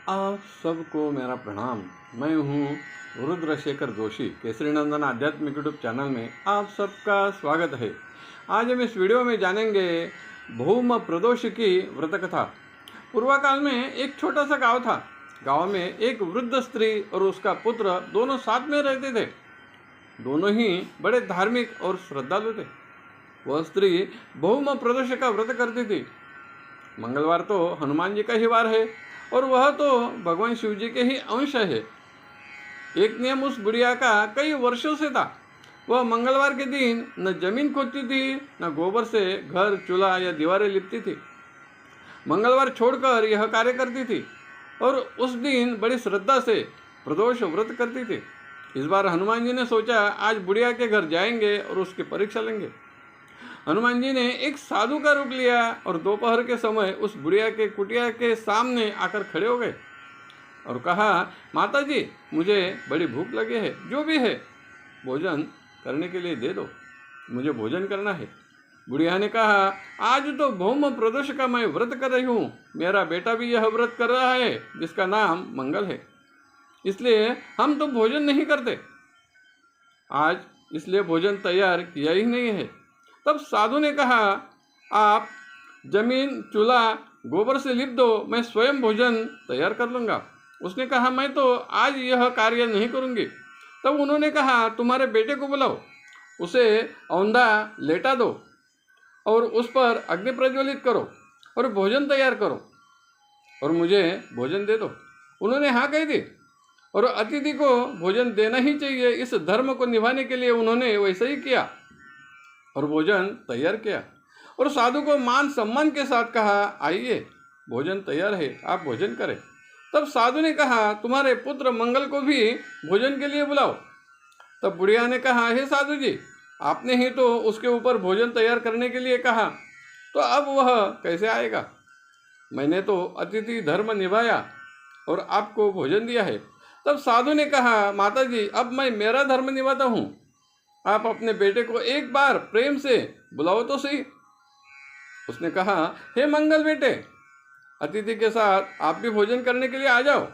आप सबको मेरा प्रणाम। मैं हूँ रुद्रशेखर जोशी। केसरी नंदन आध्यात्मिक यूट्यूब चैनल में आप सबका स्वागत है। आज हम इस वीडियो में जानेंगे भौम प्रदोष की व्रत कथा। पूर्व काल में एक छोटा सा गांव था। गांव में एक वृद्ध स्त्री और उसका पुत्र दोनों साथ में रहते थे। दोनों ही बड़े धार्मिक और श्रद्धालु थे। वह स्त्री भौम प्रदोष का व्रत करती थी। मंगलवार तो हनुमान जी का ही वार है और वह तो भगवान शिव जी के ही अंश है। एक नियम उस बुढ़िया का कई वर्षों से था। वह मंगलवार के दिन न जमीन खोदती थी, न गोबर से घर, चूल्हा या दीवारें लिपती थी। मंगलवार छोड़कर यह कार्य करती थी और उस दिन बड़ी श्रद्धा से प्रदोष व्रत करती थी। इस बार हनुमान जी ने सोचा आज बुढ़िया के घर जाएंगे और उसकी परीक्षा लेंगे। हनुमान जी ने एक साधु का रूप लिया और दोपहर के समय उस बुढ़िया के कुटिया के सामने आकर खड़े हो गए और कहा, माता जी, मुझे बड़ी भूख लगी है, जो भी है भोजन करने के लिए दे दो, मुझे भोजन करना है। बुढ़िया ने कहा, आज तो भौम प्रदोष का मैं व्रत कर रही हूँ। मेरा बेटा भी यह व्रत कर रहा है जिसका नाम मंगल है, इसलिए हम तो भोजन नहीं करते आज, इसलिए भोजन तैयार किया ही नहीं है। तब साधु ने कहा, आप जमीन, चूल्हा, गोबर से लिप दो, मैं स्वयं भोजन तैयार कर लूँगा। उसने कहा, मैं तो आज यह कार्य नहीं करूँगी। तब उन्होंने कहा, तुम्हारे बेटे को बुलाओ, उसे औंधा लेटा दो और उस पर अग्नि प्रज्वलित करो और भोजन तैयार करो और मुझे भोजन दे दो। उन्होंने हाँ कह दी और अतिथि को भोजन देना ही चाहिए, इस धर्म को निभाने के लिए उन्होंने वैसा ही किया और भोजन तैयार किया और साधु को मान सम्मान के साथ कहा, आइए भोजन तैयार है, आप भोजन करें। तब साधु ने कहा, तुम्हारे पुत्र मंगल को भी भोजन के लिए बुलाओ। तब बुढ़िया ने कहा, हे साधु जी, आपने ही तो उसके ऊपर भोजन तैयार करने के लिए कहा, तो अब वह कैसे आएगा? मैंने तो अतिथि धर्म निभाया और आपको भोजन दिया है। तब साधु ने कहा, माता जी, अब मैं मेरा धर्म निभाता हूँ, आप अपने बेटे को एक बार प्रेम से बुलाओ तो सही। उसने कहा, हे मंगल बेटे, अतिथि के साथ आप भी भोजन करने के लिए आ जाओ।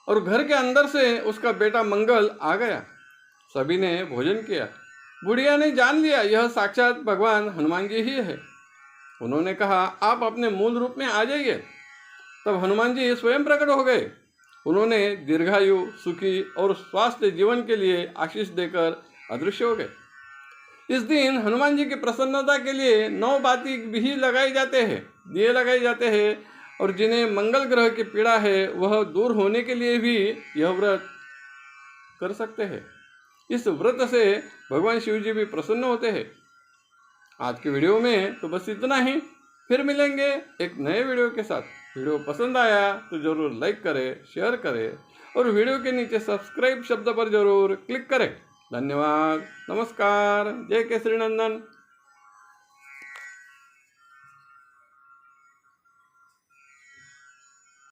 और घर के अंदर से उसका बेटा मंगल आ गया। सभी ने भोजन किया। बुढ़िया ने जान लिया यह साक्षात भगवान हनुमान जी ही है। उन्होंने कहा, आप अपने मूल रूप में आ जाइए। तब हनुमान जी स्वयं प्रकट हो गए। उन्होंने दीर्घायु, सुखी और स्वास्थ्य जीवन के लिए आशीष देकर अदृश्य हो गए। इस दिन हनुमान जी की प्रसन्नता के लिए 9 बाती भी लगाए जाते हैं, दिए लगाए जाते हैं और जिन्हें मंगल ग्रह की पीड़ा है वह दूर होने के लिए भी यह व्रत कर सकते हैं। इस व्रत से भगवान शिव जी भी प्रसन्न होते हैं। आज की वीडियो में तो बस इतना ही। फिर मिलेंगे एक नए वीडियो के साथ। वीडियो पसंद आया तो ज़रूर लाइक करें, शेयर करें और वीडियो के नीचे सब्सक्राइब शब्द पर जरूर क्लिक करें। धन्यवाद। नमस्कार। जय केसरी नंदन।